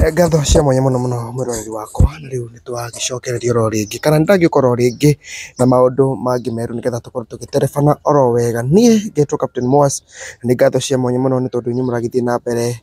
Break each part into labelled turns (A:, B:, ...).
A: Ngatho cia mwanya muno muno mwiroreri wakwa na riu nitwagicokereria oro ringi kana ndagikora ringi na maundu mangi meru nigetha tukorwo tugiterebana oro wega. Nie ngetwo Captain Moas, ni ngatho cia mwanya muno ni tondu nyumuragithie na mbere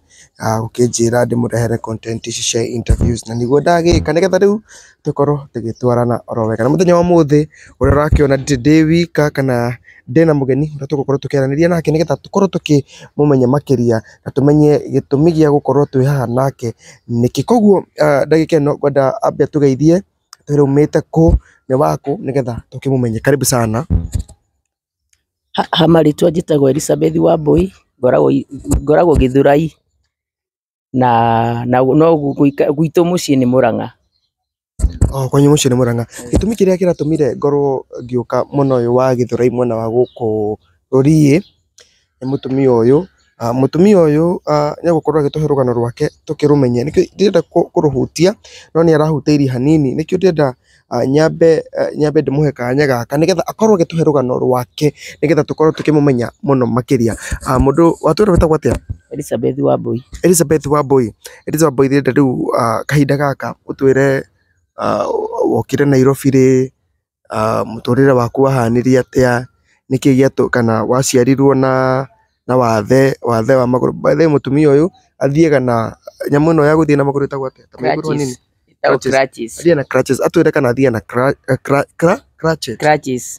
A: gukinjira ndimurehere content ici cia interviews na niguo ndagika nigetha riu tukorwo tugitwarana oro wega. Na muthenya wa muthi uria urakiona ndi wika kana ndina mugeni uria tugukorwo tukiaraniria nake nigetha tukorwo tukimumenya makiria na tumenye gitumi gia gukorwo twi haha nake niki. Koguo ndagika ino ngwenda ambe tugeithie twire umite ku ni waku nigetha tukimumenye. Karibu sana.
B: Hamaritwa njitagwo Elizabeth Wambui, ngoragwo Githurai na no gwitu mucii ni Murang'a.
A: Kwanyu mucii ni Murang'a. Gitumi kiria kiratumire ngorwo ngiuka muno uyu wa Githurai mwena wa guku Rurii ni mutumia uyu ni gukorwo agituhe rugano rwake tukirumenye. Nikio ndirenda kuruhutia no ni arahuteirie hanini, nikio ndirenda nyambe ndimuhe kanya gaka nigetha akorwo agituhe rugano rwake nigetha tukorwo tukimumenya muno makiria. Mundu watwira wetagwo atia?
B: Elizabeth Wambui.
A: Elizabeth Wambui ndirenda riu kahinda gaka utwire wokire Nairobi ri, muturire waku wahanirie atia, niki giatu kana waciarirwo na wathe wa maguru? By the way mutumia uyu athiega na nyamu ino ya guthie na maguru itagwo atia?
B: Crutches.
A: Athie na crutches. Atwire kana athie na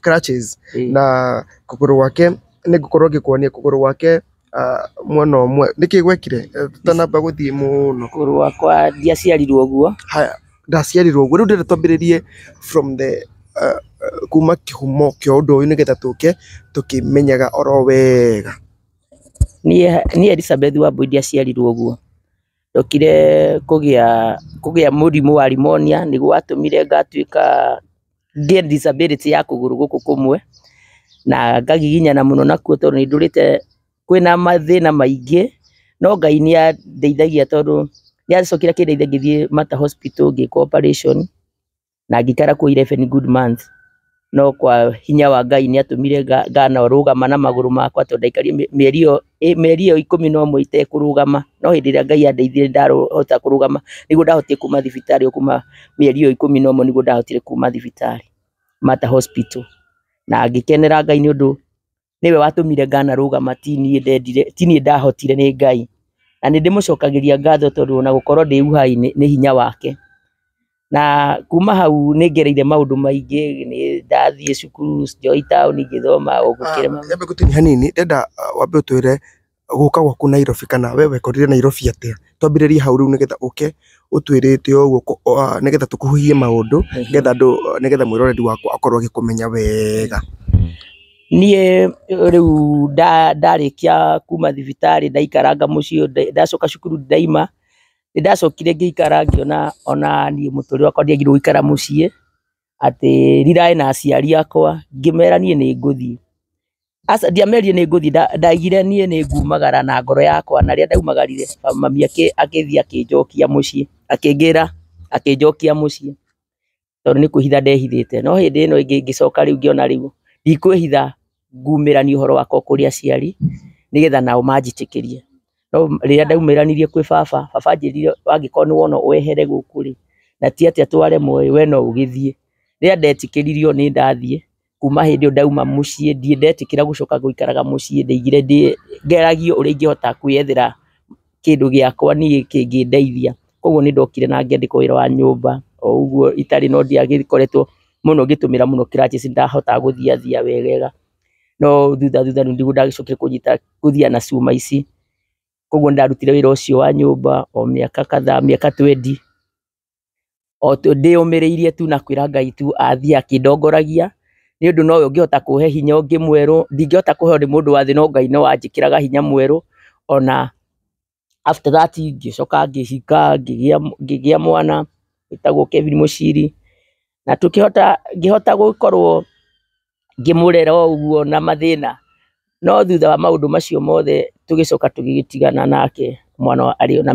A: crutches. Na kuguru gwake ni ngukorwo ngikuonia kuguru gwake mwena umwe niki gwekire tutanamba guthie muno.
B: Kuguru gwakwa ndiaciarirwo guo.
A: Haya, ndaciarirwo guo. Riu ndirenda twambiririe from the kuma kihumo kio undu uyu nigetha tukimenyaga oro wega.
B: Ni Elizabeth Wambui ndiaciarirwo guo. Ndokire kugia murimu wa pneumonia niguo watumire ngatuika ngie disability ya kuguru guku kumwe na ngagiginyana muno nakuo tondu ni ndurite kwina mathina maingi, no Ngai ni andeithagia tondu ni acokire kindeithia ngithie Mata Hospital ngika operation na ngikara kuo 11 good months. No kwa hinya wa Ngai ni atumire ngana rugama na maguru makwa tondu ndaikarie mieri iyo 11 itekurugama, no hindi ria Ngai andeithire ndarota kurugama niguo ndahotire kuma thibitari kuma mieri iyo 11 niguo ndahotire kuma thibitari Mata Hospital. Na ngikenera Ngai ni undu niwe watumire ngana rugama, ti nie ndahotire, ni Ngai. Na ni ndimucokagiria ngatho tondu na gukorwo ndi uhai ni hinya wake. Na kuma hau ni ngereire maundu maingi, ni ndathie cukuru Joy Town ngithoma ugukirema.
A: Yambe gutini hanini ndenda wambe utwire guka gwaku Nairobi kana we wekorire Nairobi atia. Twambiririe hau riu nigetha uke utwirite uguo nigetha tukuhuhie maundu nigetha mwiroreri waku akorwo agikumenya wega.
B: Nie riu ndarikia kuma thibitari ndaikaranga mucio, ndacoka cukuru ndaima, ndacokire ngikara ngiona ona nie muturire wakwa ndiagirwo guikara mucie, ati rirai na aciari akwa ngimera nie ni nguthii. Asa ndiamerire ni nguthii, ndaigire nie ni ngumagara na ngoro yakwa, na ria ndaumagarire mami akithia akinjokia mucie, akingira akinjokia mucie tondu ni kuhitha ndehithite. No hindi ino ingi ngicoka riu ngiona riu ndikwihitha ngumirani uhoro wakwa kuri aciari nigetha nao manjitikirie. No riria ndaumiranirie kwi baba njirire wangikorwo ni wona wehere guku ri na ti ati atware moyo we no ugithie. Riria ndetikiririo ni ndathie kuma hindi ndauma mucie, ndie ndetikira gucoka guikaraga mucie, ndeigire ngeragio uria ingihota kwiyethera kindu giakwa ni kingindeithia. Koguo ni ndokire na ngiandikwo wira wa nyumba o uguo itari, no ndiagikoretwo muno ngitumira muno crutches, ndahota guthiathia wegega. No thutha niguo ndagicokire kunyita kuthia na cuma ici. Koguo ndarutire wira ucio wa nyumba o miaka 20 o ndiumiriirie tu na kwira Ngai tu athia akindongoragia ni undu no ungihota kuhe hinya ungi mweru. Ndingihota kuhe ndi mundu wa thi, no Ngai no wanjikiraga hinya mweru. Ona after that ngicoka ngihika ngigia mwana witagwo Kevin Muciri, na ngihota gukorwo ngimurera uguo na mathina. No thutha wa maundu macio mothe tugicoka tugitigana nake. Mwana ario na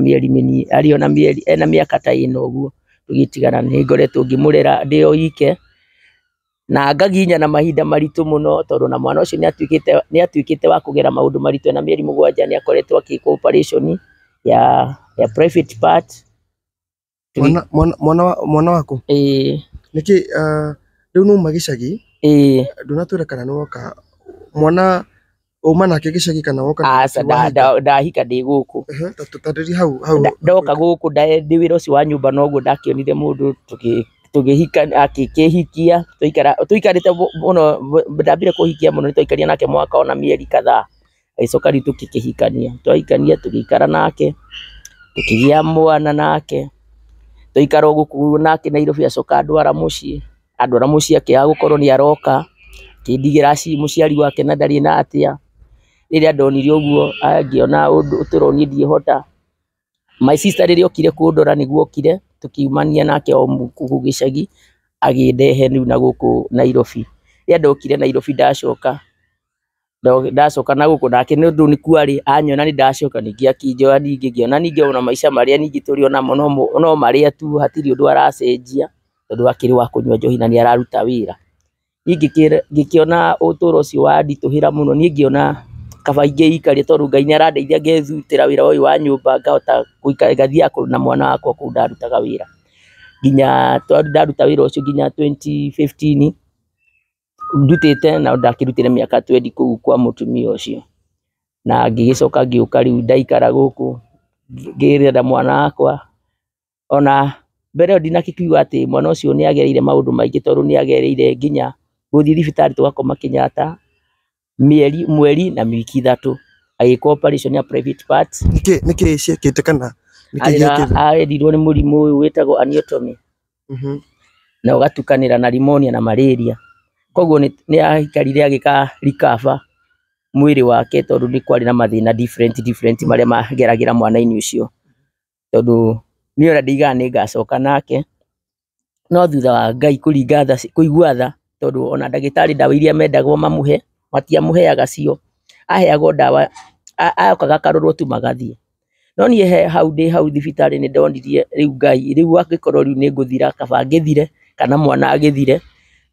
B: mieri ena miaka ta ino uguo tugitigana. Ni ngoretwo ngimurera ndi o ike na ngaginya na mahinda maritu muno tondu na mwana ucio ni atuikite wa kugera maundu maritu na mieri 7 ni akoretwo akiko operation ya private part
A: mwana waku niki riu numa gicagi ndunatwira kana nwoka mwana uma nake gicagi kana woka
B: ndahika ndi guku
A: tutandiri hau
B: ndoka guku ndi wira ucio wa nyumba noguo ndakionire mundu tugihika akihikia tuikarite muno ndambire kuhikia muno nitwaikaria nake mwaka ona mieri kadhaa aicoka ritu tukihikania twahikania tugikara nake tukigia mwana nake tuikara guku nake Nairobi acoka ndwara mucii akiaga gukorwo ni aroka kindigira muciari wake na ndari na atia riria ndonire uguo angiona uturo ni ndihota my sister riria okire kundora niguo okire tukiumania nake o muku gicagi agindehe riu na guku Nairobi riria ndokire Nairobi ndacoka na guku nake ndu ni kwari anyona ni ndacoka ningi akinjoa ningi ngiona ningi ona maisha maria ningi turi ona no maria tu hatiri undu aracenjia tondu akiri wa kunywa njohi na ni araruta wira ngikiona uturo ucio wa ndituhira muno ni ngiona kaba ingĩikaria tondu Ngai nĩ arandeithia ngethutĩra wĩra ũyũ wa nyũmba ngahota ngathiĩ na mwana wakwa kũu ndarutaga wĩra nginya ndaruta wĩra ũcio nginya 2015 ndutĩte na ndakĩrutire mĩaka 20 kũu kwa mũtumia ũcio na ngĩgĩcoka ngĩũka rĩu ndaikara gũkũ ngĩrera mwana wakwa ona mbere ndinakĩkiuga atĩ mwana ũcio nĩ agereire maũndũ maingĩ tondu nĩ agereire nginya gũthiĩ thibitarĩ tũgakoma Kenyatta mweri na wiki 3 agĩkwo operation ya private parts
A: niki ciekete kana
B: aerirwo nĩ mũrimũ ũyũ wĩtagwo aniotomy na ũgatukanĩra na pneumonia na malaria koguo nĩ aikarire agĩka recover mwĩrĩ wake tondu nĩ kwarĩ na mathĩna different marĩa mageragĩra mwana-inĩ ũcio tondu nĩ ora ndigaga nĩ ngacoka nake no thutha wa Ngai kũigua tha tondu ona ndagĩtarĩ ndawa iria mendagwo mamuhe matiamũheaga cio aheagwo ndawa aokaga karorwo tu magathie no niĩ hau thibitarĩ nĩ ndonirie rĩu Ngai rĩu angĩkorwo rĩu nĩ ngũthira kaba ngĩthire kana mwana agĩthire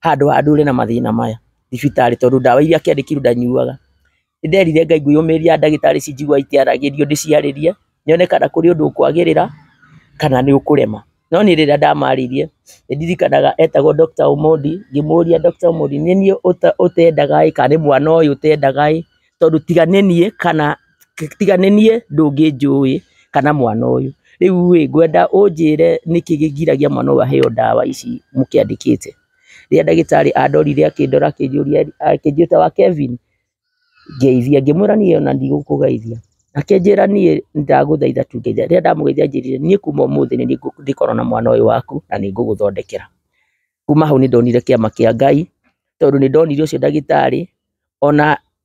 B: handũ ũrĩ na mathĩna maya thibitarĩ tondu ndawa iria akĩandĩkirwo ndanyuaga nĩ nderire Ngai ngwĩyũmĩria ndagĩtarĩ cinjigua itiaragĩrio ndĩciarĩrie nyone kana kũrĩ ũndũ ũkwagĩrĩra kana nĩ ũkũrema no nĩ rĩrĩa ndamarĩrie nĩ ndirikanaga etagwo Dr. Omondi ngĩmũria Dr. Omondi nĩ niĩ ũtendaga kana nĩ mwana ũyũ ũtendaga tondu tiga nĩ niĩ ndũngĩnjũĩ kana mwana ũyũ rĩu ngwenda ũnjĩre nĩkĩ gĩgiragia mwana ũyũ aheo ndawa ici mũkĩandĩkĩte rĩrĩa ndagĩtarĩ andorire akĩndora akĩnjĩta wa Kevin ngeithia ngĩmwĩra niĩ ona ndigũkũgeithia akĩnjĩra niĩ ndagũthaitha tu ngeithia rĩrĩa ndamũgeithia njĩrire niĩ kuma ũmũthĩ nĩ ngũkorwo na mwana ũyũ waku na nĩ ngũgũthondekera kuma hau nĩ ndonire kĩama kĩa Ngai tondu nĩ ndonire ũcio ndagĩtarĩ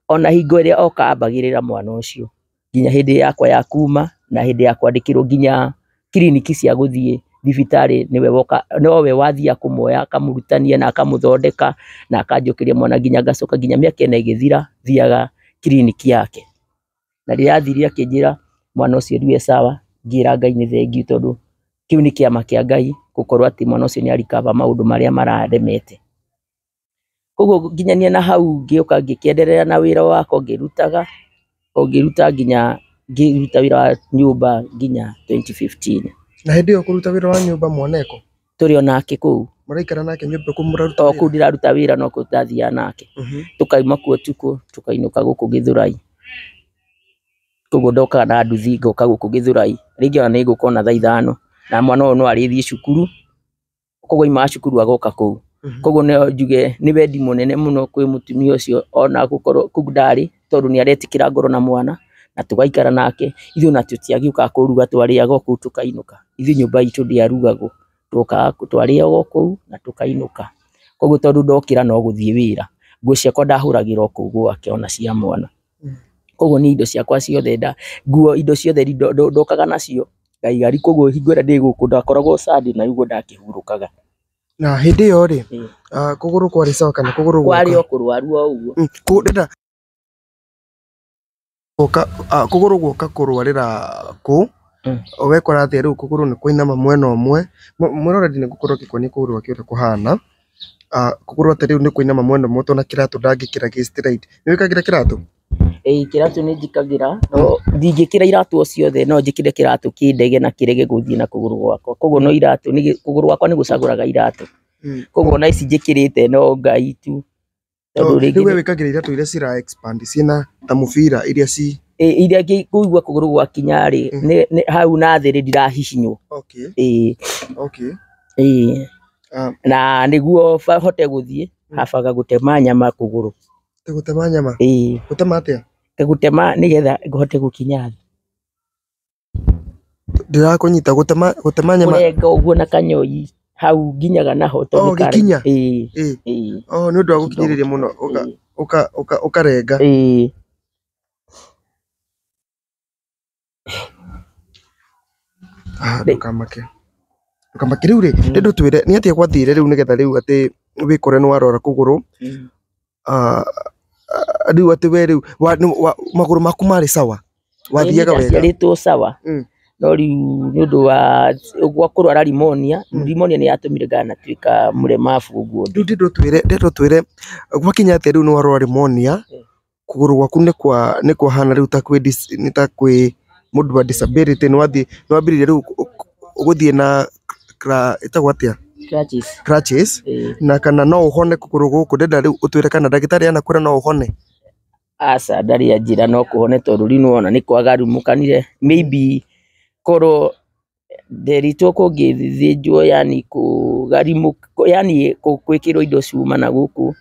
B: ona hingo ĩrĩa oka ambagĩrĩra mwana ũcio nginya hĩndĩ yakwa ya kuma na hĩndĩ ya kwandĩkĩrwo nginya kiriniki cia gũthiĩ thibitarĩ nowe wathiĩ kũmuoya akamũrutania na akamũthondeka na akanjũkĩria mwana nginya ngacoka nginya mĩaka ĩna ĩgĩthira thiaga kiriniki yake na rĩrĩa athire akĩnjĩra mwana ũcio rĩu sawa ngĩra Ngai nĩ thengiũ tondu kĩu nĩ kĩama kĩa Ngai gũkorwo atĩ mwana ũcio nĩ arikaba maũndũ marĩa mararemete koguo nginyania na hau ngĩũka ngĩkĩenderea na wĩra wakwa ngĩruta nginya ngĩruta wĩra wa nyũmba nginya 2015
A: na hĩndĩ ĩyo kũruta wĩra wa nyũmba mwaneko
B: tũrĩ onake kũu
A: mũraikara nake nyũmba kũmũraruta
B: kũu ndĩraruta wĩra no kũ ndathiaga nake tũkaima kuo tukũ tũkainũka gũkũ Gĩthũrai koguo ndokaga na nduthi ngoka gũkũ Gĩthũrai rĩngĩ ona nĩ ngũka na thaa 5 na mwana ũyũ no arĩthiĩ cukuru koguo ima cukuru agoka kũu koguo no njuge nĩ wendi mũnene mũno kwĩ mũtumia ũcio ona gũkorwo kũu ndarĩ tondu nĩ aretikĩra ngoro na mwana na tũgaikara nake ithuĩ ona tũtiagĩũka kũruga twarĩaga kũu tũkainũka ithuĩ nyũmba itũ ndĩarugagwo tũkaga twarĩaga kũu na tũkainũka koguo tondu ndokĩra no gũthiĩ wĩra nguo ciakwa ndahũragĩra kũu gwake ona cia mwana koguo ni indo ciakwa ciothe nguo indo ciothe ndokaga nacio ngaigari koguo hingo ĩrĩa ndĩ gũkũ ndakoragwo Sunday na nĩguo ndakĩhurũkaga
A: na hĩndĩ ĩyo rĩ kũgũrũ kwarĩ sawa kana kũgũrũ
B: kwarĩ o kũrwaru o ũguo
A: kũgũrũ guoka kũrwarĩra kũ wekora atĩa rĩu kũgũrũ nĩ kũinama mwena ũmwe mũroredi nĩ gũkorwo gĩkoni kũgũrũ gwake ũrĩa kũhana kũgũrũ atĩ rĩu nĩ kũinama mwena ũmwe tondũ na kĩratũ ndangĩkĩra gĩ straight nĩ wĩkagĩra kĩratũ
B: Kiratu nĩ njikagira no ndingĩkĩra iratũ o ciothe no njĩkĩre kĩratũ kĩndege na kĩrege gũthiĩ na kũgũrũ gwakwa, koguo no iratũ kũgũrũ gwakwa nĩ gũcagũraga iratũ, koguo ona ici njĩkĩrĩte no Ngai tu.
A: Rĩu we wĩkagĩra iratũ iria cira expand ciĩna ta mũbira iria
B: iria ngĩigua kũgũrũ gwakinya rĩ hau na thĩ rĩ ndirahihinywo. Na nĩguo hote gũthiĩ habaga gũtema nyama kũgũrũ.
A: Gũtema nyama? Gũtema atĩa?
B: Gũtema nĩgetha hote gũkinya thĩ.
A: Ndirakũnyita. Gũtema nyama
B: kũrenga ũguo na kanyoi hau nginyaga naho tondũ
A: gĩkinya? Nĩ ũndũ wa gũkinyĩrĩria mũno ũkarenga. Ndũkamake rĩu rĩ ndũtwĩre nĩ atĩa gwathire rĩu nĩgetha rĩu atĩ wĩkore nĩ warwara kũgũrũ rĩu atĩ we rĩu magũrũ maku marĩ sawa, wathiaga wega?
B: Ciarĩtwo sawa no rĩu nĩ ũndũ wa gwa kũrwara pneumonia nĩ yatũmire nganatuĩka mũremabu ũguo.
A: Rĩu ndĩtwĩre gwakinya atĩa rĩu nĩ warwara pneumonia kũgũrũ gwaku nĩ kwahana rĩu ta kwĩ mũndũ wa disability nĩ wambĩrĩirie rĩu gũthiĩ na ĩtagwo atĩa? Crutches. Na kana no ũhone kũgũrũ gũkũ? Ndĩrenda rĩu ũtwĩre kana ndagĩtarĩ anakwĩra no ũhone?
B: Aca ndarĩ anjĩra no kũhone tondũ rĩu nĩwona nĩ kwagarumũkanire, maybe korwo nderitwo kũngĩthĩnjwo yani kũgarimũka yani gwĩkĩrwo indo ciuma na gũkũ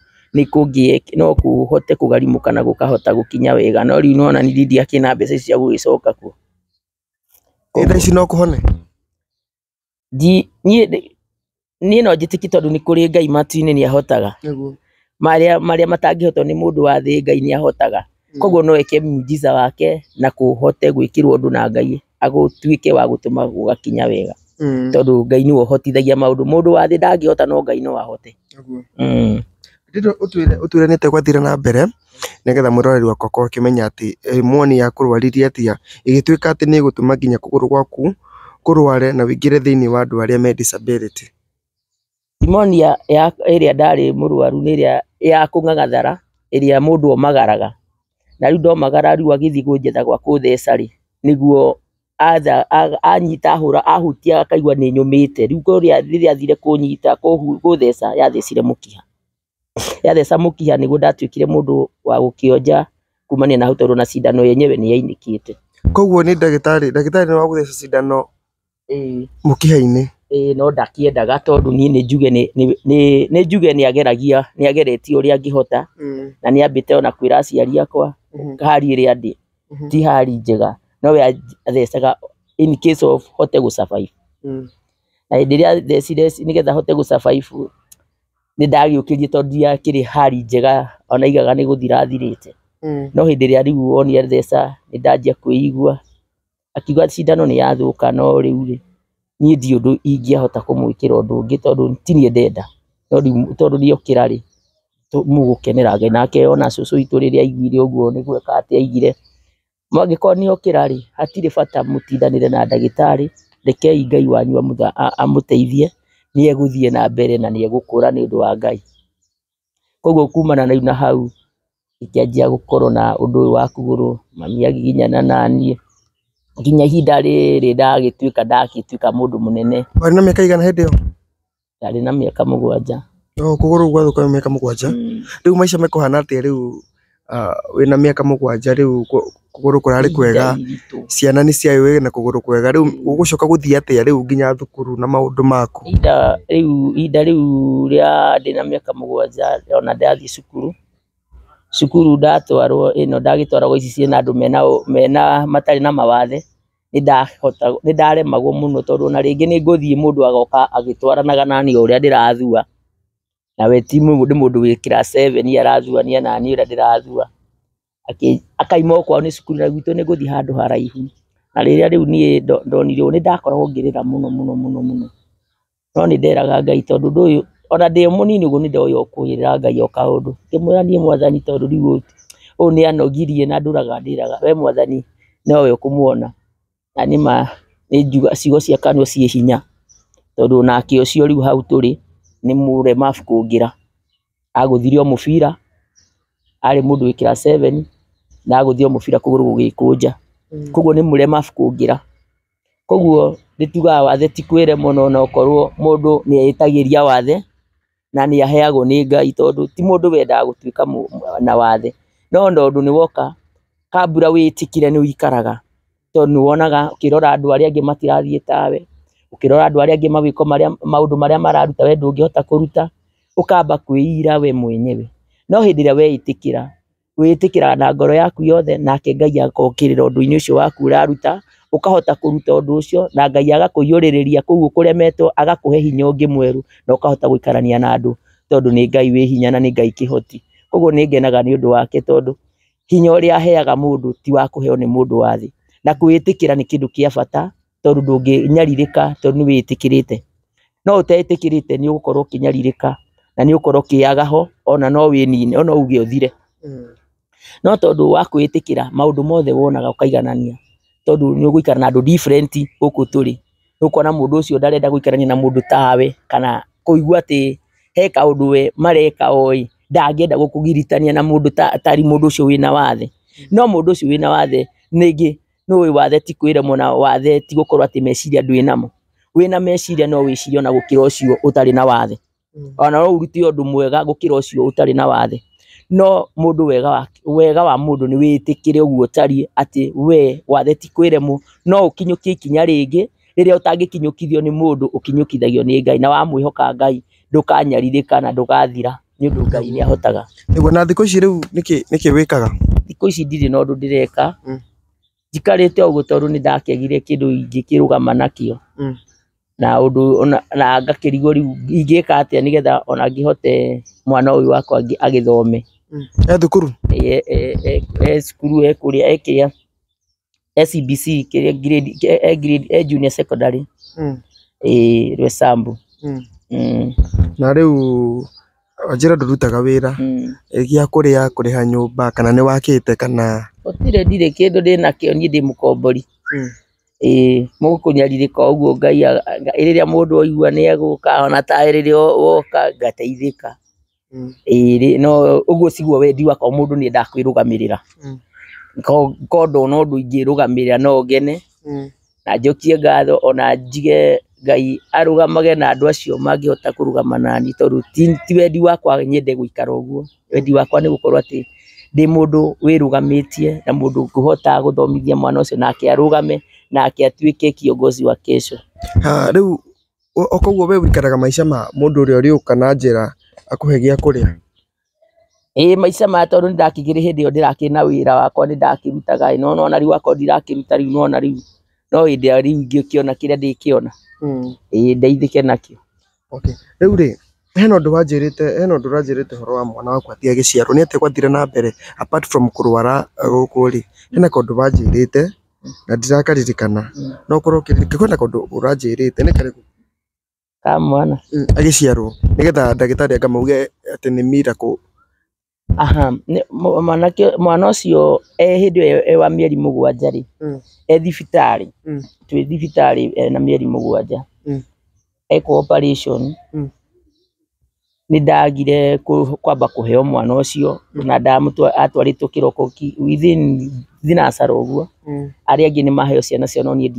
B: no kũhote kũgarimũka na gũkahota gũkinya wega, no rĩu nĩwona nĩ ndiakĩna mbeca cia gũgĩcoka kuo.
A: Thaa ici no kũhone?
B: Niĩ no njĩtĩkie tondũ nĩ kũrĩ Ngai matu-inĩ nĩ ahotaga, marĩa matangĩhotwo nĩ mũndũ wa thĩ Ngai nĩ ahotaga, koguo no eke miujiza wake na kũhote gwĩkĩrwo ũndũ na Ngai agũtuĩke wa gũtũma gũgakinya wega, tondũ Ngai nĩwe ũhotithagia maũndũ, mũndũ wa thĩ ndangĩhota no Ngai no ahote.
A: Ũtwĩre nĩ atĩa gwathire na mbere nĩgetha mwĩroreri wakwa akorwo akĩmenya atĩ pneumonia yakũrwaririe atĩa ĩgĩtuĩka atĩ nĩ ĩgũtũma nginya kũgũrũ gwaku kũrware na wĩingĩre thĩinĩ wa andũ arĩa me disability?
B: Pneumonia ĩrĩa ndarĩ mũrwaru nĩ ĩrĩa ya kũng'ang'athara ĩrĩa mũndũ omagaraga, na rĩu ndomagara rĩu agĩthiĩ kũnjetha gwa kũtheca rĩ nĩguo anyita ahutia akaigua nĩ nyũmĩte, rĩu rĩrĩa athire kũnyita kũtheca yathecire mũkiha, yatheca mũkiha nĩguo ndatuĩkire mũndũ wa gũkĩonja kumania na hau tondũ na cindano yenyewe nĩ yainĩkĩte. Koguo
A: nĩ ndagĩtarĩ nĩ wa gũtheca cindano mũkiha-inĩ?
B: No ndakĩendaga tondũ niĩ nĩ njuge nĩ ageretie ũrĩa angĩhota na nĩ ambĩte ona kwĩra aciari akwa hali ĩrĩa ndĩ ti hali njega, no we athecaga in case of hote gũ survive. Na hĩndĩ ĩrĩa athecire nĩgetha hote gũ survive nĩ ndagĩũkĩrie tondũ ndiakĩrĩ hali njega, ona aigaga nĩ gũthira athirĩte, no hĩndĩ ĩrĩa rĩu onire atheca nĩ ndanjia kwĩigua, akiuga cindano nĩ yathũka, no rĩu rĩ niĩ ndiĩ ũndũ ingĩahota kũmwĩkĩra ũndũ ũngĩ tondũ ti niĩ ndenda, no rĩu tondũ nĩokĩra rĩ mũgũkenera nake ona cũcũ witũ rĩrĩa aiguire ũguo nĩ gwĩka atĩ aigire mangĩkorwo nĩokĩra rĩ hatirĩ bata mũtindanĩre na ndagĩtarĩ, rekei Ngai wanyu amũteithie, nĩ egũthiĩ na mbere na nĩ egũkũra nĩ ũndũ wa Ngai. Koguo kumana na hau ikĩanjia gũkorwo na ũndũ ũyũ wa kũgũrũ, mami agĩginyana na niĩ nginya ihinda rĩrĩ ndagĩtuĩka mũndũ mũnene.
A: Warĩ na mĩaka igana hĩndĩ ĩyo?
B: Ndarĩ na mĩaka 7.
A: Kũgũrũ gwathũka mĩaka 7? Rĩu maica mekũhana atĩa rĩu wĩna mĩaka 7 rĩu kũgũrũ kũrarĩ kwega, ciana nĩ ciayo wĩ na kũgũrũ kwega, rĩu ũgũcoka gũthiĩ atĩa rĩu nginya thukuru na maũndũ maku?
B: Ihinda rĩu rĩa ndĩna mĩaka 7 ona ndathiĩ cukuru ndatwarwo ndagĩtwaragwo ici ciĩna andũ mena matarĩ na mawathe, nĩ ndaremagwo mũno tondũ ona rĩngĩ nĩ ngũthiĩ mũndũ agoka agĩtwaranaga naniĩ ũrĩa ndĩrathua, na we ti mũndũ wĩ class 7 arathuania naniĩ ũrĩa ndĩrathua, akaima o kwao nĩ cukuru na gwitũ nĩ gũthiĩ handũ haraihu, na rĩrĩa rĩu niĩ ndonire ũũ nĩ ndakoragwo ngĩrĩra mũno, no nĩ nderaga Ngai tondũ ũndũ ũyũ ona ndĩ mũnini ũguo nĩ ndoĩ kũĩrĩra Ngai o kaũndũ, ngĩmwĩra niĩ Mwathani tondũ rĩu ũũ nĩ anogirie na ndũraga ndĩraga we Mwathani nowe ũkũmuona, na nĩma nĩ njuga ciugo cia kanua ciĩ hinya tondũ nake ũcio rĩu hau tũrĩ nĩ mũremabu kũngĩra, agũthire o mũbira, arĩ mũndũ wĩ class 7 na guthio mubira kuguru gugikũnja koguo ni muremabu kũngira koguo nditugaga wathe ti kwĩre mũno na okorwo mũndũ nĩ etagĩria wathe na nĩ aheagwo nĩ Ngai tondũ ti mũndũ wendaga gũtuĩka na wathe no ndondũ nĩ woka kambura wĩtĩkire nĩ ũikaraga tondũ nĩ wonaga ũkĩrora andũ arĩa angĩ matirathiĩ tawe ũkĩrora andũ arĩa angĩ magĩko maũndũ marĩa mararuta we ndũngĩhota kũruta ũkamba kwĩira we mwenyewe no hĩndĩ ĩrĩa wĩtĩkĩra na ngoro yaku yothe nake Ngai agokĩrĩra ũndũ-inĩ ũcio waku ũraruta ũkahota kũruta ũndũ ũcio na Ngai agakũiyũrĩrĩria kũu ũkũremetwo agakũhe hinya ũngĩ mwerũ na ũkahota gũikarania na andũ tondũ nĩ Ngai wĩ hinya na nĩ Ngai kĩhoti koguo nĩ ngenaga nĩ ũndũ wake tondũ hinya ũrĩa aheaga mũndũ ti wa kũheo nĩ mũndũ wa thĩ na kwĩtĩkĩra nĩ kĩndũ kĩa bata tondũ ndũngĩnyarirĩka tondũ nĩ wĩtĩkĩrĩte no ũtetĩkĩrĩte nĩ ũgũkorwo ũkĩnyarirĩka na nĩ ũkorwo ũkĩaga ho ona no wĩnine ona uge ũthire no tondũ wa kwĩtĩkĩra maũndũ mothe wonaga ũkaiganania tondũ nĩ ũgũikara na andũ different gũkũ tũrĩ ũkona mũndũ ũcio ndarenda gũikarania na mũndũ tawe kana kũigua atĩ he kaũndũ we mareka oĩ ndangĩenda gũkũgiritania na mũndũ tari mũndũ ũcio wĩna wathe no mũndũ ũcio wĩna wathe ningĩ nĩũĩ wathe ti kwĩra mona wathe ti gũkorwo atĩ meciria ndwĩ namo wĩna meciria no wĩcirie ona gũkĩra ũcio ũtarĩ na wathe ona no ũrute ũndũ mwega gũkĩra ũcio ũtarĩ na wathe no mũndũ wega wa mũndũ nĩ wĩtĩkĩre ũguo tari atĩ we wathe ti kwĩremwo no ũkinyũkie ikinya rĩngĩ rĩrĩa ũtangĩkinyũkithio nĩ mũndũ ũkinyũkithagio nĩ Ngai na wamwĩhoka Ngai ndũkanyarirĩka na ndũgathira nĩ ũndũ Ngai nĩ ahotaga
A: nĩguo na thikũ ici rĩu nĩkĩ wĩkaga
B: thikũ ici ndirĩ na ũndũ ndĩreka njikarĩte ũguo tondũ nĩ ndakĩagire kĩndũ ingĩkĩrũgama nakĩo na ũndũ na ngakĩrigwo rĩu ingĩka atĩa nĩgetha ona ngĩhote mwana ũyũ wakwa agĩthome
A: thukuru
B: cukuru kũrĩa kĩrĩa CBC kĩrĩa grade junior secondary Rwesambu
A: na rĩu njĩra ndũrutaga wĩra gĩa kũrĩha nyũmba kana nĩ wakĩte kana
B: ndirĩ kĩndũ ndĩnakĩo niĩ ndĩ mũkombori mũgũkũnyarirĩka ũguo Ngai rĩrĩa mũndũ oigua nĩ egũka ona tawe rĩrĩa woka ngateithĩka no ũguo ciguo wendi wakwa mũndũ nĩ endaga kwĩrũgamĩrĩra korwo ndona ũndũ ingĩrũgamĩrĩra no ngene na njokie ngatho ona njige Ngai arũgamage na andũ acio mangĩhota kũrũgama nani tondũ ti wendi wakwa nyende gũikara ũguo wendi wakwa nĩ gũkorwo atĩ ndĩ mũndũ wĩrũgamĩtie na mũndũ ngũhota gũthomithia mwana ũcio nake arũgame nake atuĩke kiongozi wa kesho
A: rĩu koguo we wĩikaraga maica ma mũndũ ũrĩa ũrĩũka na njĩra akũhe gĩa kũrĩa
B: maica ma tondũ nĩ ndakĩgĩrĩ hĩndĩ ĩyo ndĩrakĩrĩ na wĩra wakwa nĩ ndakĩrutaga no ona rĩu wakwa ndirakĩruta rĩu no ona rĩu no hĩndĩ ĩrĩa rĩu ingĩkĩona kĩrĩa ndĩkĩona ndeithĩke nakĩo
A: rĩu rĩ hena ũndũ wanjĩrĩte ũhoro wa mwana wakwa atĩ agĩciarwo nĩ atĩa gwathire na mbere apart from kũrwara gũkũ rĩ hena kaũndũ wanjĩrĩte na ndirakarĩrĩkana no ũkorwo kwĩna kaũndũ ũranjĩrĩte nĩ karĩkũ
B: ka mwana
A: agĩciarwo nĩgetha ndagĩtarĩ angamauge atĩ nĩ miracle
B: mwana ũcio hĩndĩ ĩyo wa mĩeri mũgwanja rĩ thibitarĩ twĩ thibitarĩ na mĩeri mũgwanja ekwo operation nĩ ndagire kwamba kũheo mwana ũcio na atwarĩtwo kĩroko within thinacara ũguo arĩa angĩ nĩ maheo ciana ciao no niĩ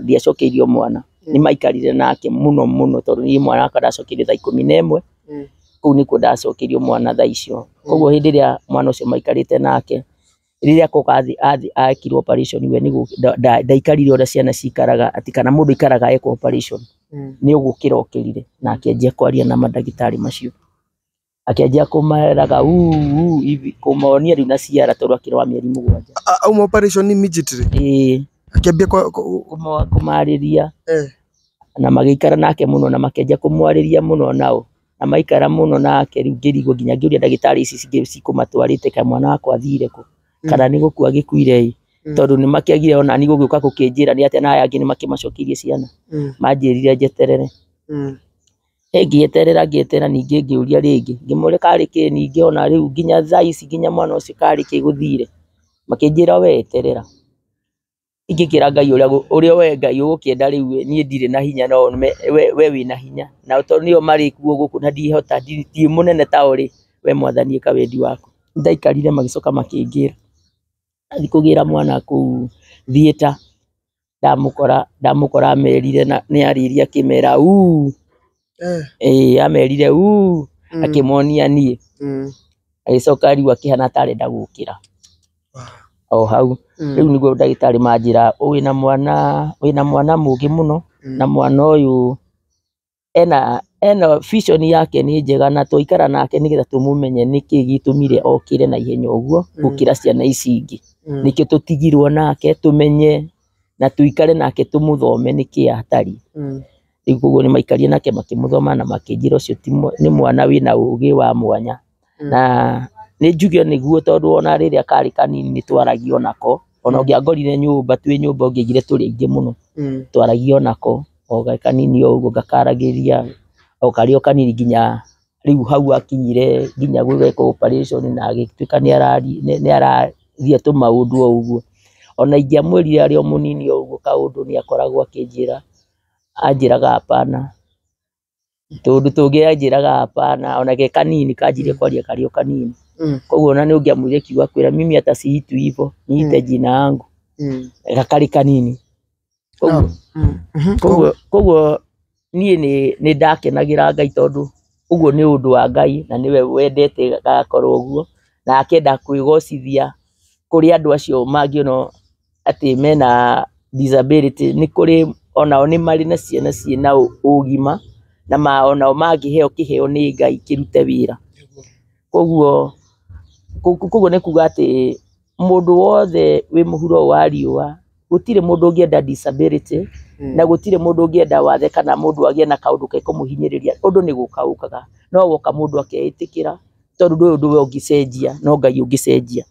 B: ndiacokeirio mwana nĩ maikarire nake mũno tondũ niĩ mwana wakwa ndacokeire thaa 11 kũu nĩkuo ndacokeirio mwana thaa icio koguo hĩndĩ ĩrĩa mwana ũcio maikarĩte nake rĩrĩa koka ekirwo operation we ndaikarire ũrĩa ciana cikaraga atĩ kana mũndũ ikaraga ekwo operation nĩ ũgũkĩra okĩrire na akĩanjia kwaria na mandagĩtarĩ macio akĩanjia kũmeraga hivi kũmonia rĩu na ciara tondũ akĩrĩ wa mĩeri mũgwanja
A: auma operation immediately akĩambia
B: kũmarĩria na magĩikara nake mũno na makĩanjia kũmwarĩria mũno nao na maikara mũno nake rĩu ngĩrigwo nginya ngĩũria ndagĩtarĩ ici cikũmatwarĩte ka mwana wakwa athire kũ kana nĩ gũkua gĩkuire tondũ nĩ makĩagire ona nĩ gũgĩũka gũkĩnjĩra nĩ atĩ na aya angĩ nĩ makĩmacokeirie ciana manjĩrire njeterere ngĩeterera ningĩ ngĩũria rĩngĩ ngĩmũrĩa karĩ kĩ ningĩ ona rĩu nginya thaa ici nginya mwana ũcio karĩ kĩ gũthire makĩnjĩra we eterera ingĩkĩra Ngai ũrĩa we Ngai ũgũkĩenda rĩu niĩ ndirĩ na hinya no we wĩna hinya na tondũ nĩo marĩ kuo gũkũ na ndihota ndi mũnene ta ũrĩ we Mwathani ĩka wendi waku ndaikarire magĩcoka makĩngĩra athi kugira mwana kuu theater ndamukora amerire na ni ariria kimera amerire akimonia nie agicoka riu akihana tarenda gukira o hau riu niguo ndagitari manjira wina mwana mugi muno na mwana uyu ena vision yake ni njega na tuikara nake nigetha tumumenye niki gitumire okire na ihenya uguo gukira ciana ici ingi niki tutigirwo nake tumenye na tuikare nake tumuthome niki atari riu koguo ni maikarie nake makimuthoma na makinjira ucio ni mwana wina ugi wa mwanya na ni njugio niguo tondu ona riria kari kanini ni twaragio nako ona ungiangorire nyumba twi nyumba ungigire turi ingi muno twaragio nako o kanini uguo gakaragiria o kario kanini ginya riu hau akinyire ginya gwika operation na agituika ni arathia tu maundu uguo ona ingiamwirire ari o munini uguo kaundu ni akoragwo akinjira anjiraga hapana tondu tungianjiraga hapana ona ge kanini kanjire kwaria kario kanini koguo ona ni ungiamwire kiugo akwira mimi hata siitu hivyo niite jina yangu gakari kanini koguo nie ni ndakenagira Ngai tondu uguo ni undu wa Ngai na niwe wendete gakorwo uguo na akenda kwigocithia kuri andu acio mangiona ati mena disability ni kuri onao ni mari na ciana ciena ugima na onao mangiheo kiheo ni Ngai kirute wira koguo ni kuga ati mundu wothe wi muhuro wa riua gutire mundu ungienda disability na gutire mundu ungienda wathe kana mundu agie na kaundu ke kumuhinyiriria undu ni gukaukaga no woka mundu akeitikira tondu undu we ungicenjia no Ngai ungicenjia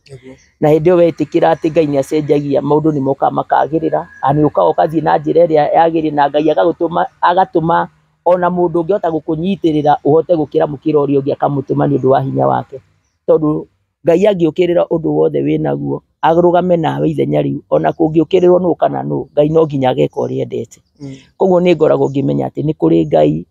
B: na hindi yo wetikira ati Ngai ni acenjagia maundu ni moka makagirira ani ukathie na njira iria yagiri na Ngai agatuma ona mundu ungihota gukunyitirira uhote gukira mukira uria ungi akamutuma ni undu wa hinya wake tondu Ngai angiukirira undu wothe winaguo arugame nawe ithenya riu ona kungiukirirwo nu kana nu Ngai no nginya ageka uria endete koguo ni ngoragwo ngimenya ati ni kuri Ngai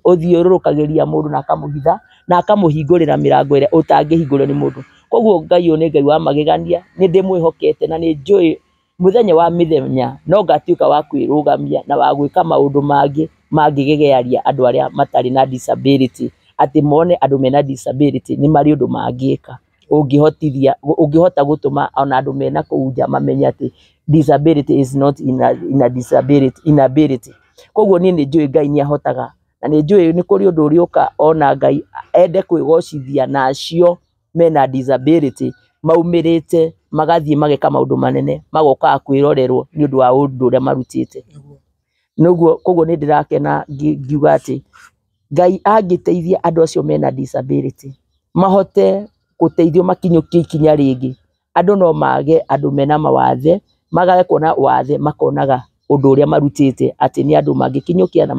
B: uthiururukagiria mundu na akamuhitha na akamuhingurira mirango iria utangihingurwo ni mundu koguo Ngai uyu ni Ngai wa magegania ni ndimwihokete na ni njui muthenya wa mithenya no ngatuika wa kwirugamia na wa gwika maundu mangigegearia andu aria matari na disability ati mone andu mena disability ni mari undu mangiika ungihota gutuma ona andu mena kuunja mamenye ati disability is not in a disability inability koguo ni njui Ngai ni ahotaga na ni njui ni kuri undu urioka ona Ngai ende kwigocithia na acio mena disability maumirite magathie mageka maundu manene magoka kwirorerwo ni undu wa undu uria marutite nuguo koguo ni ndirakena ngiuga ati Ngai angiteithia andu acio mena disability mahote guteithio makinyukie ikinya ringi andu no mage andu mena mawathe magage kuona wathe makonaga undu uria marutite ati ni andu mangikinyukia na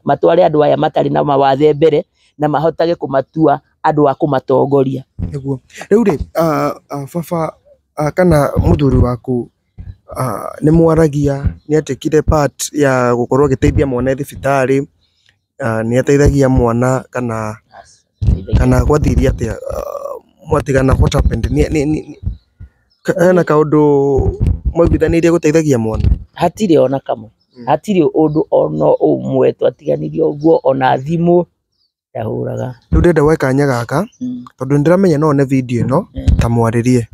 B: matware andu aya matari na mawathe mbere na mahotage kumatua andu a kumatongoria
A: niguo riu ri baba kana muthuri waku ni mwaragia ni atikire part ya gukorwo giteithia mwana thibitari ni ateithagia mwana kana gwathiria ati mwatigana what happened ni kana kaundu mwaiguithanirie guteithagia mwana
B: hatire ona kamwe hatire undu ono umwe twatiganirie uguo ona thimu yahuraga
A: riu ndenda we kanya gaka tondu ndiramenya no ne video ino ta mwaririe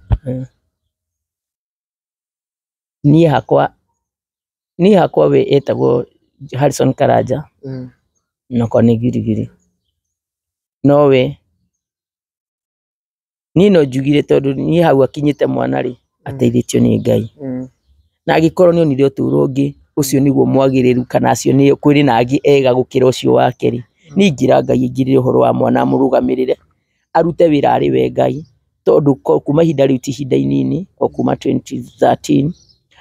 B: ni hakwa we etagwo Harrison Karanja no koni girigiri no we ni no njugire tondu ni hau akinyite mwana ri ateithitio ni Ngai na agikorwo ni onire uturo ungi ucio niguo mwagiriru kana acio ni kwiri na angi ega gukira ucio wake ri ni ngira Ngai ngirire uhoro wa mwana murugamirire arute wira ari we Ngai tondu kuma hinda riu ti hinda inini o kuma 2013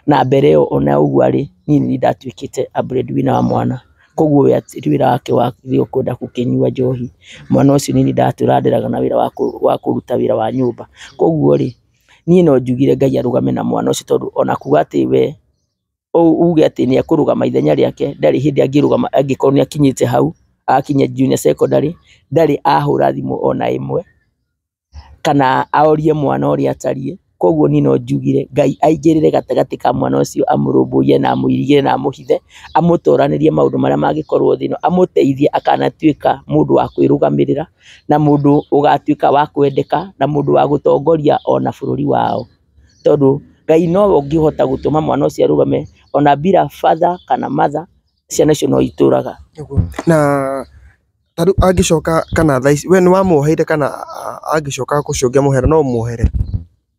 B: na mbere ona uguo ari ni ndatwikite a breadwinner wa mwana koguo wira wake wa kwenda gukinyua njohi mwana ucio ni ndaturandiraga na wira wa kuruta wira wa nyumba koguo ri ni no njugire Ngai arugame na mwana ucio tondu ona kuga ati we uge ati ni akurugama ithenya riake ndari hindi angirugama angikorwo ni akinyite hau akinya junior secondary ndari ahura thimu ona imwe kana aorie mwana uria atarie koguo ni no njugire Ngai aingĩrĩre gatagatĩ ka mwana ũcio amũrũmbũiye na amũirigĩre na amũhithe, amũtoranĩrie maũndũ marĩa mangĩkorwo thĩ ĩno, amũteithie akanatuĩka mũndũ wa kwĩrũgamĩrĩra na mũndũ ũgatuĩka wa kwendeka na mũndũ wa gũtongoria ona bũrũri wao, tondũ Ngai no ũngĩhota gũtũma mwana ũcio arũgame ona bila father kana mother, ciana icio no itũraga.
A: Na tarĩu angĩcoka kana thaa ici we nĩ wamuoheire kana angĩcoka gũcũngia mũhera no ũmuohere?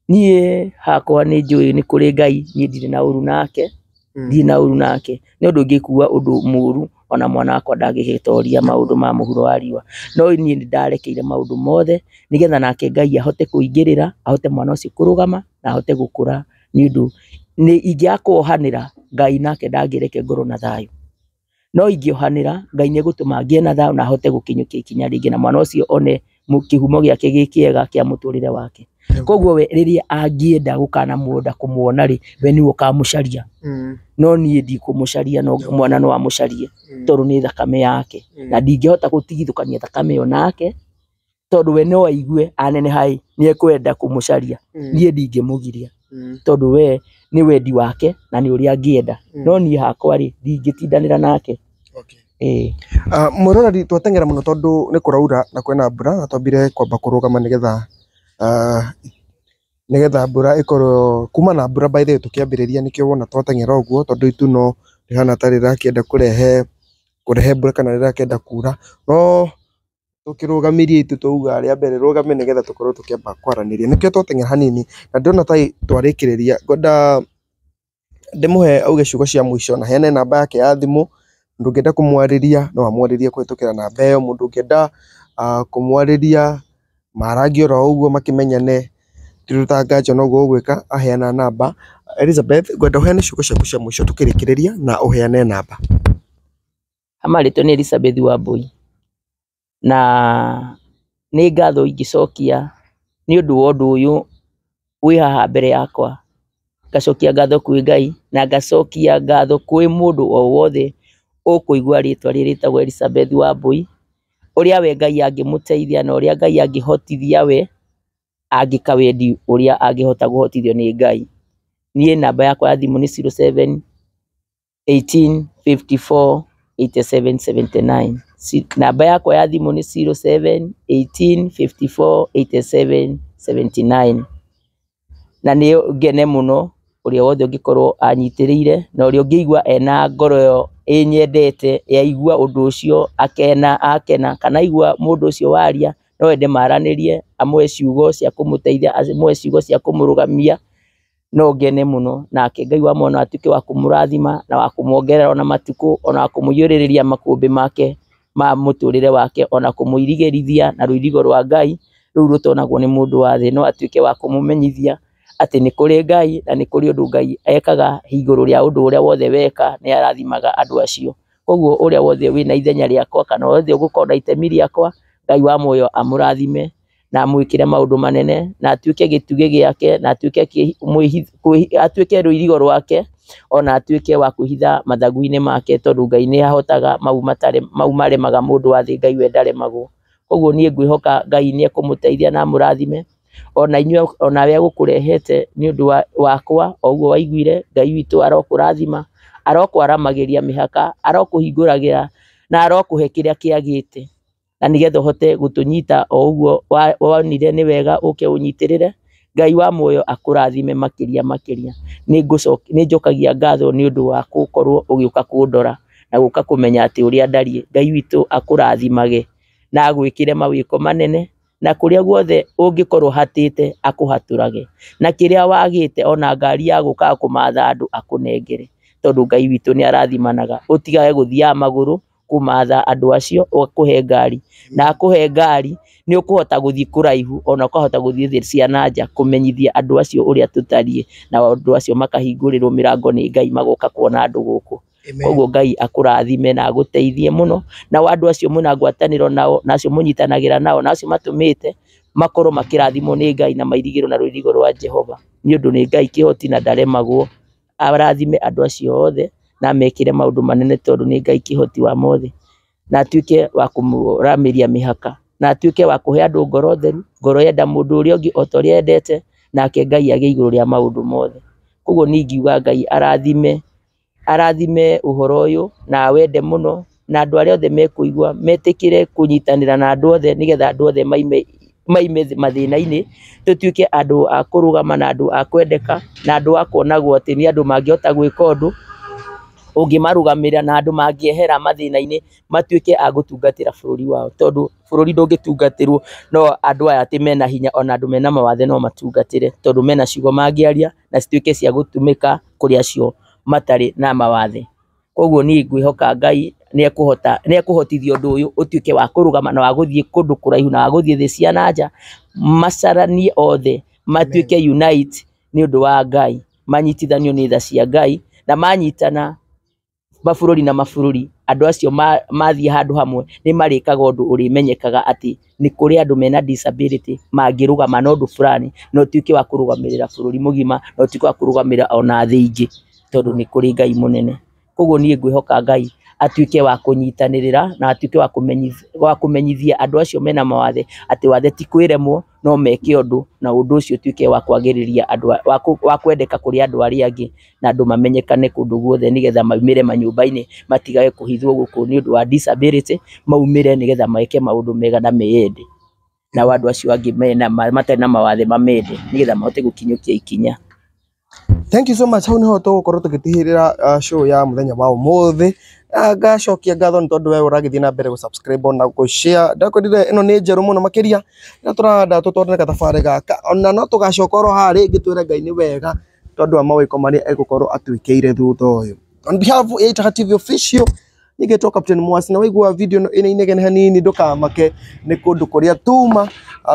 B: Niĩ hakwa nĩ njũĩ nĩ kũrĩ Ngai, niĩ ndirĩ na ũru nake, ndirĩ na ũru nake, nĩ ũndũ ũngĩkua ũndũ mũru ona mwana wakwa ndangĩgĩtoria maũndũ ma mũhuro wa riũa, no niĩ nĩ ndarekeire maũndũ mothe nĩgetha nake Ngai ahote kũingĩrĩra, ahote mwana ũcio kũrũgama na ahote gũkũra, nĩ ũndũ ingĩaga kũohanĩra Ngai nake ndangĩreke ngorwo na thayũ, no ingĩohanĩra Ngai nĩ egũtũma ngĩe na thayũ na ahote gũkinyũkia ikinya rĩngĩ na mwana ũcio one kĩhumo gĩake gĩ kĩega kĩa mũtũrĩre wake. Koguo we rĩrĩa angĩenda gũkanamuonda kũmuona rĩ, we nĩwe ũkamũcaria, no niĩ ndikũmũcaria, no mwana no amũcarie tondũ nĩ thakame yake, na ndingĩhota gũtigithũkania thakame ĩyo nake, tondũ we no aigue aneneha nĩ ekwenda kũmũcaria, niĩ ndingĩmũgiria, tondũ we nĩ wendi wake na nĩ ũrĩa angĩenda, no niĩ hakwa rĩ ndingĩtindanĩra nake.
A: Mũroreri twateng'era mũno tondũ nĩ kũraura na kwĩna mbura, na twambire kwamba kũrũgama nĩgetha mbura ĩkorwo kuma na mbura by the way tũkĩambĩrĩria, nĩkĩo wona twateng'era ũguo tondũ itu no rĩhana ta rĩrakĩenda kũrehe mbura kana rĩrakĩenda kura, no tũkĩrũgamirie itu twauga rĩa mbere rũgame nĩgetha tũkorwo tũkĩamba kwaranĩria, nĩkĩo twateng'era hanini na ndĩrona ta twarĩkĩrĩria. Ngwenda ndĩmũhe auge ciugo cia mũico na heane namba yake ya thimũ, mũndũ ũngĩenda kũmwarĩria no amwarĩrie kũhĩtũkĩra namba ĩyo, mũndũ ũngĩenda kũmwarĩria marangie oro ũguo makĩmenyane ndirũta nganja no ũguo ũgwĩka, aheana namba. Elizabeth, ngwenda ũheane ciugo ciaku cia mũico tũkĩrĩkĩrĩria na ũheane namba.
B: Amarĩtwo nĩ Elizabeth Wambui, na nĩ ngatho ingĩcokia nĩ ũndũ wa ũndũ ũyũ wĩ haha mbere yakwa, ngacokia ngatho kwĩ Ngai na ngacokia ngatho kwĩ mũndũ o wothe ũkũigua rĩtwa rĩrĩ rĩtagwo Elizabeth Wambui, ũrĩa we Ngai angĩmũteithia na ũrĩa Ngai angĩhotithia we angĩka wendi ũrĩa angĩhota kũhotithio nĩ Ngai. Niĩ namba yakwa ya thimũ nĩ 07 18 54 87 79. Namba yakwa ya thimũ nĩ 07 18 54 87 79. Na nĩ ngene mũno ũrĩa wothe ũngĩkorwo anyitĩrĩire na ũrĩa ũngĩigua ena ngoro ĩyo ĩnyendete yaigua ũndũ ũcio akena kana aigua mũndũ ũcio waria no ende maranĩrie, amwe ciugo cia kũmũteithia, amwe ciugo cia kũmũrũgamia, no ngene mũno nake Ngai wa mwana atuĩke wa kũmũrathima na wa kũmuongerera ona matukũ, ona wa kũmũiyũrĩrĩria makũmbĩ make ma mũtũrĩre wake, ona kũmũirigĩrithia na rũirigo rwa Ngai rũu rũtonagwo nĩ mũndũ wa thĩ, no atuĩke wa kũmũmenyithia atĩ nĩ kũrĩ Ngai na nĩ kũrĩ ũndũ Ngai ekaga igũrũ rĩa ũndũ ũrĩa wothe weka, nĩ arathimaga andũ acio. Koguo ũrĩa wothe wĩna ithenya rĩakwa kana wothe ũgũkorwo na itemi rĩakwa, Ngai wa muoyo amũrathime na amwĩkĩre maũndũ manene na atuĩke gĩtugĩ gĩake na atuĩke rũirigo rwake, ona atuĩke wa kwĩhitha mathagu-inĩ make, tondũ Ngai nĩ ahotaga mau maremaga mũndũ wa thĩ, Ngai we ndaremagwo. Koguo niĩ ngwĩhoka Ngai nĩ ekũmũteithia na amũrathime, ona inyuĩ onawe agũkũrehete nĩ ũndũ wakwa o ũguo waiguire. Ngai witũ arokũrathima, arokwaramagĩria mĩhaka, arokũhingũragĩra na arokũhe kĩrĩa kĩagĩte, na nĩgetha ũhote gũtũnyita o ũguo wonire nĩ wega ũke ũnyitĩrĩre. Ngai wa muoyo akũrathime makĩria. Nĩ njokagia ngatho nĩ ũndũ wa gũkorwo ũgĩũka kũndora na gũka kũmenya atĩ ũrĩa ndariĩ. Ngai witũ akũrathimage na agwĩkĩre mawĩko manene, na kũrĩa guothe ũngĩkorwo hatĩte akũhatũrage, na kĩrĩa wagĩte ona ngari ya gũka kũmatha andũ akũnengere, tondũ Ngai witũ nĩ arathimanaga. Ũtigage gũthiaga magũrũ kũmatha andũ acio, akũhe ngari, na akũhe ngari nĩ ũkũhota gũthiĩ kũraihu, ona ũkahota gũthiĩ thĩ cia nanja kũmenyithia andũ acio ũrĩa tũtariĩ, na andũ acio makahingũrĩrwo mĩrango nĩ Ngai magoka kuona andũ gũkũ. Koguo Ngai akũrathime na agũteithie mũno, na andũ acio mũna ngwatanĩro nao, na acio mũnyitanagĩra nao, na acio matũmĩte makorwo makĩrathimwo nĩ Ngai na mairigĩrwo na rũirigo rwa Jehova, nĩ ũndũ nĩ Ngai kĩhoti na ndaremagwo. Arathime andũ acio othe na mekĩre maũndũ manene, tondũ nĩ Ngai kĩhoti wa mothe, na atuĩke wa kũmũramĩria mĩhaka, na atuĩke wa kũhe andũ ngoro theru, ngoro yenda mũndũ ũrĩa ũngĩ o ta ũrĩa endete, nake Ngai agĩ igũrũ rĩa maũndũ mothe. Koguo niĩ ingiuga Ngai arathime ũhoro ũyũ na wende mũno, na andũ arĩa othe mekũigua metĩkĩre kũnyitanĩra na andũ othe nĩgetha andũ othe maime mathĩna-inĩ, tũtuĩke andũ a kũrũgama na andũ a kwendeka na andũ a kuonagwo atĩ nĩ andũ mangĩhota gwĩka ũndũ ũngĩmarũgamĩrĩra na andũ mangĩehera mathĩna-inĩ matuĩke a gũtungatĩra bũrũri wao, tondũ bũrũri ndũngĩtungatĩrwo no andũ aya atĩ mena hinya, ona andũ mena mawathe no matungatĩre, tondũ mena ciugo mangĩaria na cituĩke cia gũtũmĩka kũrĩ acio matarĩ na mawathe. Koguo niĩ ngwĩhoka Ngai nĩekũhotithia ũndũ ũyũ ũtuĩke wa kũrũgama na wa gũthiĩ kũndũ kũraihu na wa gũthiĩ thĩ cia nanja, macaranie othe matuĩke unite nĩ ũndũ wa Ngai, manyitithanio nĩ tha cia Ngai, na manyitana mabũrũri na mabũrũri, andũ acio mathiĩ handũ hamwe nĩ marĩkaga ũndũ ũrĩmenyekaga atĩ nĩ kũrĩ andũ mena disability mangĩrũgama na ũndũ fulani na ũtuĩke wa kũrũgamĩrĩra bũrũri mũgima na ũtuĩke wa kũrũgamĩrĩra ona thĩ ingĩ, tondũ nĩ kũrĩ Ngai mũnene. Koguo niĩ ngwĩhoka Ngai atuĩke wa kũnyitanĩrĩra na atuĩke wa kũmenyithia andũ acio mena mawathe atĩ wathe ti kwĩremwo no meke ũndũ, na ũndũ ũcio ũtuĩke wa kwagĩrĩria andũ wa kwendeka kũrĩ andũ arĩa angĩ, na andũ mamenyekane kũndũ guothe nĩgetha maumĩre manyũmba-inĩ matigage kũhithwo gũkũ nĩ ũndũ wa disability, maumĩre nĩgetha meke maũndũ mega na meyende, na andũ acio angĩ matarĩ na mawathe mamende nĩgetha mahote gũkinyũkia ikinya.
A: Thank you so much. Hau niho tũgũkorwo tũgĩtihĩrĩra show ya mũthenya wa ũmũthĩ. Ngacokia ngatho nĩ tondũ wewe ũragĩthiĩ na mbere gũ-subscribe na gũ-share. Ndakwĩrire ĩno nĩ njerũ mũno makĩria na tũrenda tũtwarane gathabarĩ gaka, ona no tũgacoka oro haha rĩngĩ twĩre Ngai nĩ wega tondũ wa mawĩko marĩa egũkorwo atwĩkĩire thutha ũyũ. On behalf of Itaha TV official, nĩngetwo Captain Mwasi, na waigua video ĩno ĩna inegene hanini ndũkamake, nĩ kũndũ kũrĩa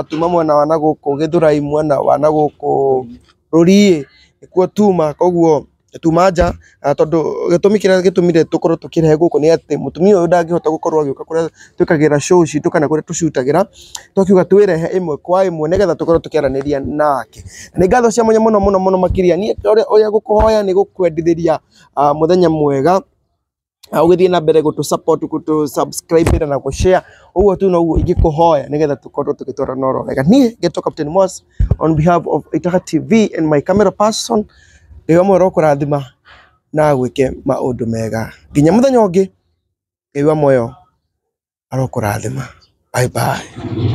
A: tuma mwena wa nagũkũ Gĩthũrai, mwena wa nagũkũ Rũriĩ nĩkuo tuma, koguo tuma nja, tondũ gĩtũmi kĩrĩa gĩtũmire tũkorwo tũkĩrehe gũkũ nĩ atĩ mũtumia ũyũ ndangĩhota gũkorwo agĩũka kũrĩa twĩkagĩra show citũ kana kũrĩa tũcutagĩra, tũkiuga twĩrehe ĩmwe kwa ĩmwe nĩgetha tũkorwo tũkĩaranĩria nake. Nĩ ngatho cia mwanya mũno makĩria. Niĩ ũrĩa gũkũhoya nĩ gũkwendithĩria mũthenya mwega, ũgĩthiĩ na mbere gũtũ-support, gũtũ-subscribe na gũ-share, ũguo tu noguo ingĩkũhoya nĩgetha tũkorwo tũgĩtwarana oro wega. Niĩ ngetwo Captain Mwasi on behalf of Itaha TV and my camera person, Ngai wa muoyo kũrathima na gwĩke maũndũ mega. Nginya mũthenya ũngĩ, Ngai wa muoyo arokũrathima. Bye bye.